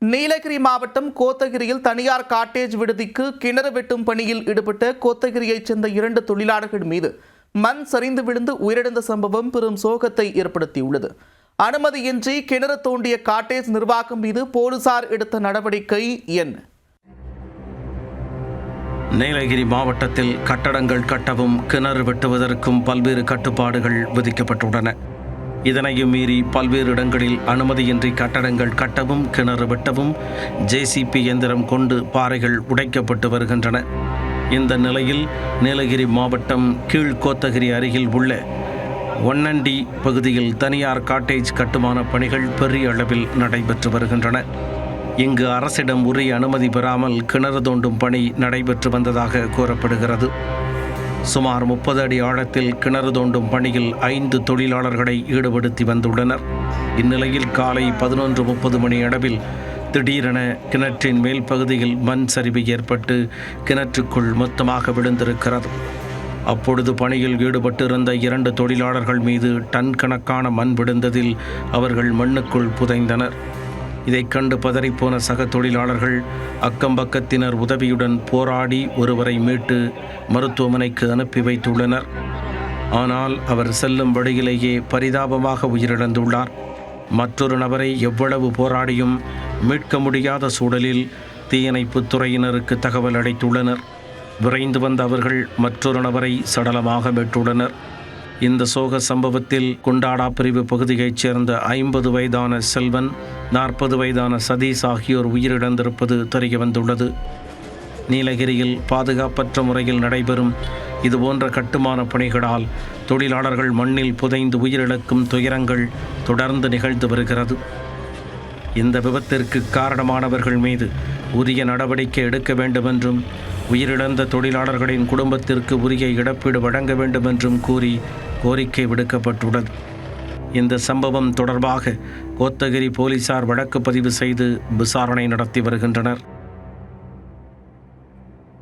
நீலகிரி மாவட்டம் கோத்தகிரியில் தனியார் காட்டேஜ் விடுதிக்கு கிணறு வெட்டும் பணியில் ஈடுபட்ட கோத்தகிரியைச் சேர்ந்த 2 தொழிலாளர்கள் மீது மண் சரிந்து விழுந்து உயிரிழந்த சம்பவம் பெரும் சோகத்தை ஏற்படுத்தியுள்ளது. அனுமதியின்றி கிணறு தோண்டிய காட்டேஜ் நிர்வாகம் மீது போலீசார் எடுத்த நடவடிக்கை என்ன? நீலகிரி மாவட்டத்தில் கட்டடங்கள் கட்டவும் கிணறு வெட்டுவதற்கும் பல்வேறு கட்டுப்பாடுகள் விதிக்கப்பட்டுள்ளன. இதனையும் மீறி பல்வேறு இடங்களில் அனுமதியின்றி கட்டடங்கள் கட்டவும் கிணறு வெட்டவும் ஜேசிபி இயந்திரம் கொண்டு பாறைகள் உடைக்கப்பட்டு வருகின்றன. இந்த நிலையில் நீலகிரி மாவட்டம் கீழ்கோத்தகிரி அருகில் உள்ள ஒன்னண்டி பகுதியில் தனியார் காட்டேஜ் கட்டுமான பணிகள் பெரிய அளவில் நடைபெற்று வருகின்றன. இங்கு அரசிடம் உரிய அனுமதி பெறாமல் கிணறு தோண்டும் பணி நடைபெற்று வந்ததாக கூறப்படுகிறது. சுமார் 30 அடி ஆழத்தில் கிணறு தோண்டும் பணியில் 5 தொழிலாளர்களை ஈடுபடுத்தி வந்துள்ளனர். இந்நிலையில் காலை 11:30 மணி அளவில் திடீரென கிணற்றின் மேல் பகுதியில் மண் சரிவு ஏற்பட்டு கிணற்றுக்குள் மொத்தமாக விழுந்திருக்கிறது. அப்பொழுது பணியில் ஈடுபட்டிருந்த 2 தொழிலாளர்கள் மீது டன் கணக்கான மண் விழுந்ததில் அவர்கள் மண்ணுக்குள் புதைந்தனர். இதைக் கண்டு பதறிப்போன சக தொழிலாளர்கள் அக்கம்பக்கத்தினர் உதவியுடன் போராடி ஒருவரை மீட்டு மருத்துவமனைக்கு அனுப்பி வைத்துள்ளனர். ஆனால் அவர் செல்லும் வழியிலேயே பரிதாபமாக உயிரிழந்துள்ளார். மற்றொரு நபரை எவ்வளவு போராடியும் மீட்க முடியாத சூழலில் தீயணைப்புத் துறையினருக்கு தகவல் அளித்துள்ளனர். விரைந்து வந்த அவர்கள் மற்றொரு நபரை சடலமாக மீட்டுள்ளனர். இந்த சோக சம்பவத்தில் குண்டாடா பிரிவு பகுதியைச் சேர்ந்த 50 வயதான செல்வன், 40 வயதான சதீஷ் ஆகியோர் உயிரிழந்திருப்பது தெரியவந்துள்ளது. நீலகிரியில் பாதுகாப்பற்ற முறையில் நடைபெறும் இதுபோன்ற கட்டுமான பணிகளால் தொழிலாளர்கள் மண்ணில் புதைந்து உயிரிழக்கும் துயரங்கள் தொடர்ந்து நிகழ்ந்து வருகிறது. இந்த விபத்திற்கு காரணமானவர்கள் மீது உரிய நடவடிக்கை எடுக்க வேண்டும் என்றும் உயிரிழந்த தொழிலாளர்களின் குடும்பத்திற்கு உரிய இழப்பீடு வழங்க வேண்டும் என்றும் கூறி கோரிக்கை விடுக்கப்பட்டுள்ளது. இந்த சம்பவம் தொடர்பாக கோத்தகிரி போலீசார் வழக்கு பதிவு செய்து விசாரணை நடத்தி வருகின்றனர்.